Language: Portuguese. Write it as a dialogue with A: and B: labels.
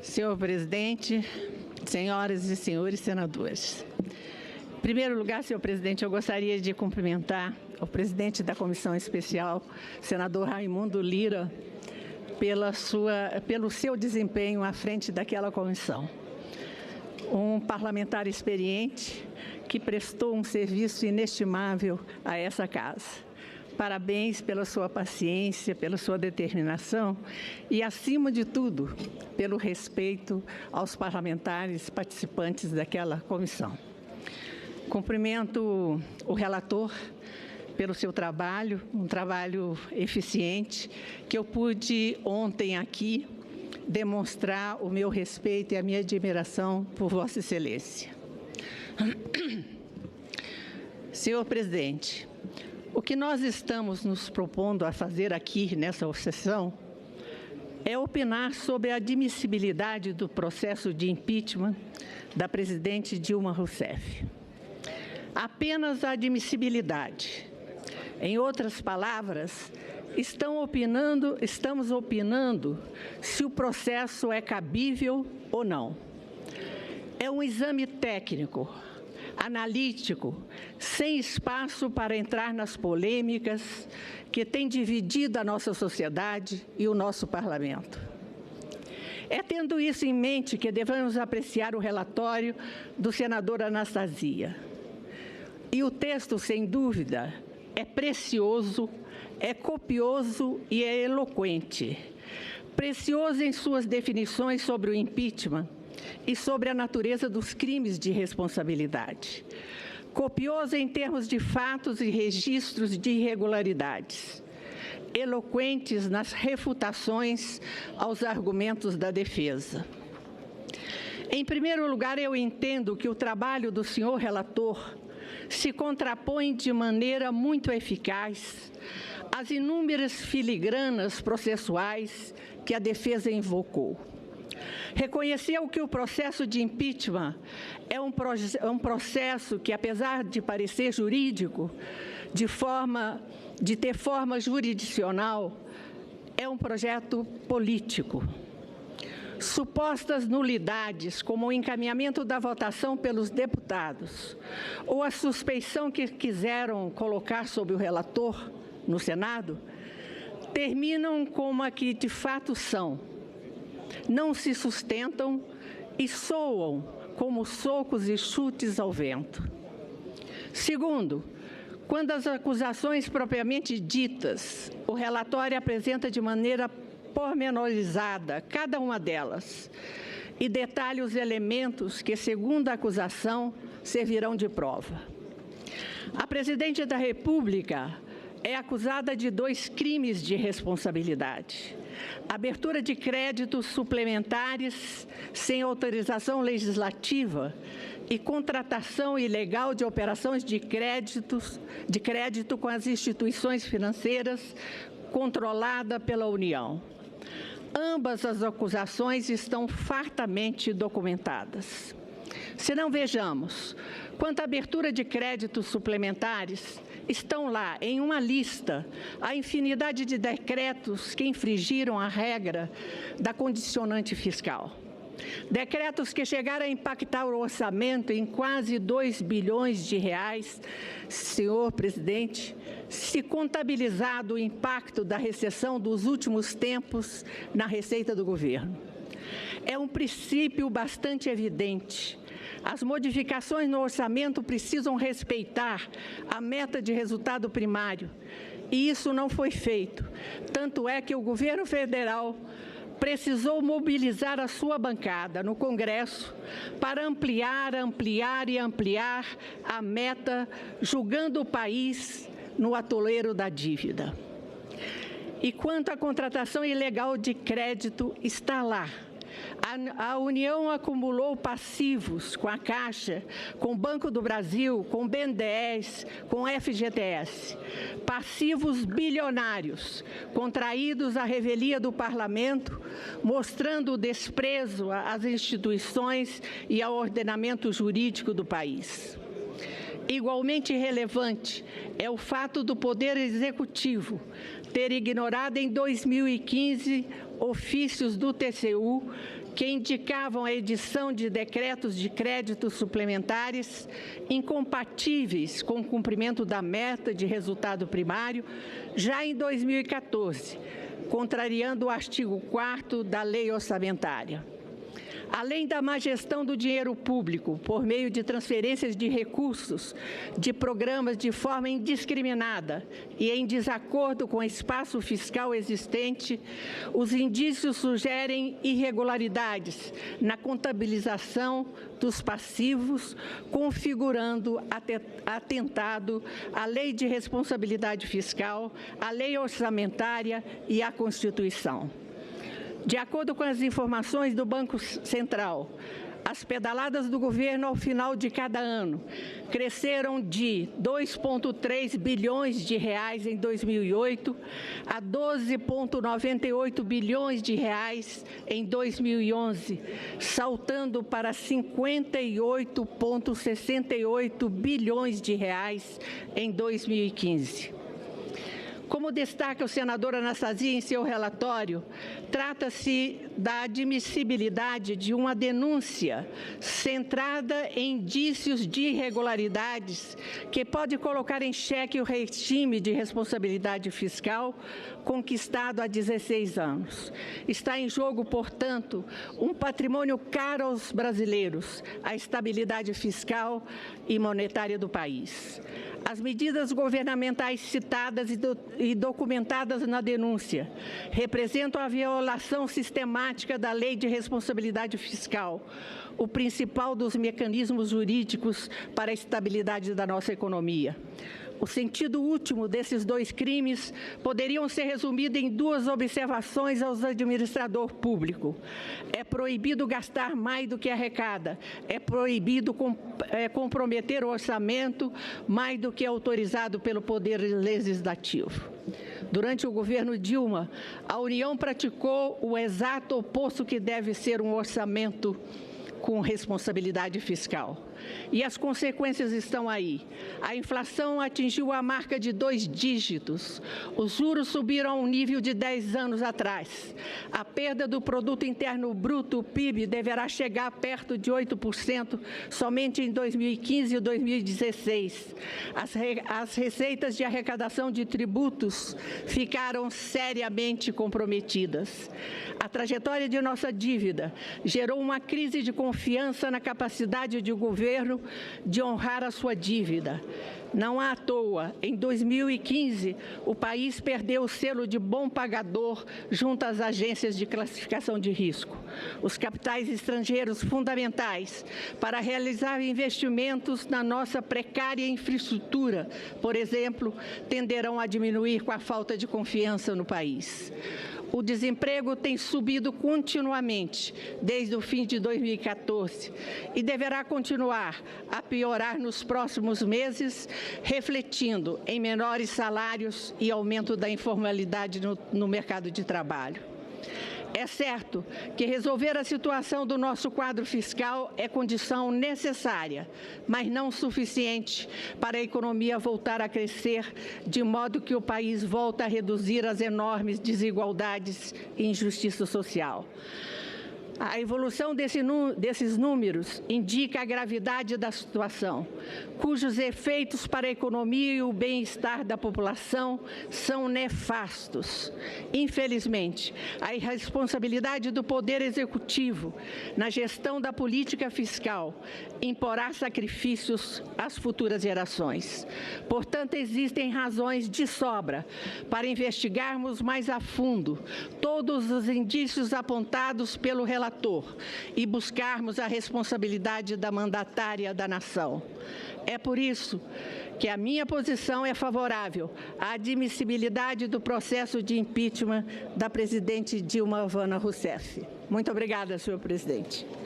A: Senhor presidente, senhoras e senhores senadores. Em primeiro lugar, senhor presidente, eu gostaria de cumprimentar o presidente da Comissão Especial, senador Raimundo Lira, pelo seu desempenho à frente daquela comissão. Um parlamentar experiente que prestou um serviço inestimável a essa casa. Parabéns pela sua paciência, pela sua determinação e, acima de tudo, pelo respeito aos parlamentares participantes daquela comissão. Cumprimento o relator pelo seu trabalho, um trabalho eficiente, que eu pude ontem aqui demonstrar o meu respeito e a minha admiração por Vossa Excelência. Senhor presidente, o que nós estamos nos propondo a fazer aqui nessa sessão é opinar sobre a admissibilidade do processo de impeachment da presidente Dilma Rousseff. Apenas a admissibilidade. Em outras palavras, estamos opinando se o processo é cabível ou não. É um exame técnico, analítico, sem espaço para entrar nas polêmicas que têm dividido a nossa sociedade e o nosso parlamento. É tendo isso em mente que devemos apreciar o relatório do senador Anastasia. E o texto, sem dúvida, é precioso, é copioso e é eloquente. Precioso em suas definições sobre o impeachment e sobre a natureza dos crimes de responsabilidade. Copioso em termos de fatos e registros de irregularidades. Eloquentes nas refutações aos argumentos da defesa. Em primeiro lugar, eu entendo que o trabalho do senhor relator se contrapõe de maneira muito eficaz às inúmeras filigranas processuais que a defesa invocou. Reconheceu que o processo de impeachment é um processo que, apesar de parecer jurídico, de ter forma jurisdicional, é um projeto político. Supostas nulidades, como o encaminhamento da votação pelos deputados, ou a suspeição que quiseram colocar sobre o relator no Senado, terminam como a que de fato são. Não se sustentam e soam como socos e chutes ao vento. Segundo, quando as acusações propriamente ditas, o relatório apresenta de maneira pormenorizada cada uma delas e detalha os elementos que, segundo a acusação, servirão de prova. A presidente da República é acusada de 2 crimes de responsabilidade: abertura de créditos suplementares sem autorização legislativa e contratação ilegal de operações de crédito com as instituições financeiras controlada pela União. Ambas as acusações estão fartamente documentadas. Se não vejamos, quanto à abertura de créditos suplementares, estão lá, em uma lista, a infinidade de decretos que infringiram a regra da condicionante fiscal. Decretos que chegaram a impactar o orçamento em quase 2 bilhões de reais, senhor presidente, se contabilizado o impacto da recessão dos últimos tempos na receita do governo. É um princípio bastante evidente. As modificações no orçamento precisam respeitar a meta de resultado primário, e isso não foi feito. Tanto é que o governo federal precisou mobilizar a sua bancada no Congresso para ampliar a meta, julgando o país no atoleiro da dívida. E quanto à contratação ilegal de crédito, está lá. A União acumulou passivos com a Caixa, com o Banco do Brasil, com o BNDES, com o FGTS. Passivos bilionários, contraídos à revelia do Parlamento, mostrando o desprezo às instituições e ao ordenamento jurídico do país. Igualmente relevante é o fato do Poder Executivo ter ignorado em 2015 ofícios do TCU que indicavam a edição de decretos de créditos suplementares incompatíveis com o cumprimento da meta de resultado primário já em 2014, contrariando o artigo 4º da Lei Orçamentária. Além da má gestão do dinheiro público, por meio de transferências de recursos de programas de forma indiscriminada e em desacordo com o espaço fiscal existente, os indícios sugerem irregularidades na contabilização dos passivos, configurando atentado à Lei de Responsabilidade Fiscal, à Lei Orçamentária e à Constituição. De acordo com as informações do Banco Central, as pedaladas do governo ao final de cada ano cresceram de 2,3 bilhões de reais em 2008 a 12,98 bilhões de reais em 2011, saltando para 58,68 bilhões de reais em 2015. Como destaca o senador Anastasia em seu relatório, trata-se da admissibilidade de uma denúncia centrada em indícios de irregularidades que pode colocar em xeque o regime de responsabilidade fiscal conquistado há 16 anos. Está em jogo, portanto, um patrimônio caro aos brasileiros, a estabilidade fiscal e monetária do país. As medidas governamentais citadas e documentadas na denúncia representam a violação sistemática da Lei de Responsabilidade Fiscal, o principal dos mecanismos jurídicos para a estabilidade da nossa economia. O sentido último desses dois crimes poderiam ser resumidos em duas observações aos administradores públicos. É proibido gastar mais do que arrecada. É proibido comprometer o orçamento mais do que autorizado pelo Poder Legislativo. Durante o governo Dilma, a União praticou o exato oposto que deve ser um orçamento com responsabilidade fiscal. E as consequências estão aí. A inflação atingiu a marca de 2 dígitos. Os juros subiram a um nível de 10 anos atrás. A perda do Produto Interno Bruto, o PIB, deverá chegar perto de 8% somente em 2015 e 2016. As receitas de arrecadação de tributos ficaram seriamente comprometidas. A trajetória de nossa dívida gerou uma crise de confiança na capacidade de governo de honrar a sua dívida. Não à toa, em 2015, o país perdeu o selo de bom pagador junto às agências de classificação de risco. Os capitais estrangeiros fundamentais para realizar investimentos na nossa precária infraestrutura, por exemplo, tenderão a diminuir com a falta de confiança no país. O desemprego tem subido continuamente desde o fim de 2014 e deverá continuar a piorar nos próximos meses, refletindo em menores salários e aumento da informalidade no mercado de trabalho. É certo que resolver a situação do nosso quadro fiscal é condição necessária, mas não suficiente para a economia voltar a crescer, de modo que o país volta a reduzir as enormes desigualdades e injustiça social. A evolução desses números indica a gravidade da situação, cujos efeitos para a economia e o bem-estar da população são nefastos. Infelizmente, a irresponsabilidade do Poder Executivo na gestão da política fiscal imporá sacrifícios às futuras gerações. Portanto, existem razões de sobra para investigarmos mais a fundo todos os indícios apontados pelo relator e buscarmos a responsabilidade da mandatária da nação. É por isso que a minha posição é favorável à admissibilidade do processo de impeachment da presidente Dilma Havana Rousseff. Muito obrigada, senhor presidente.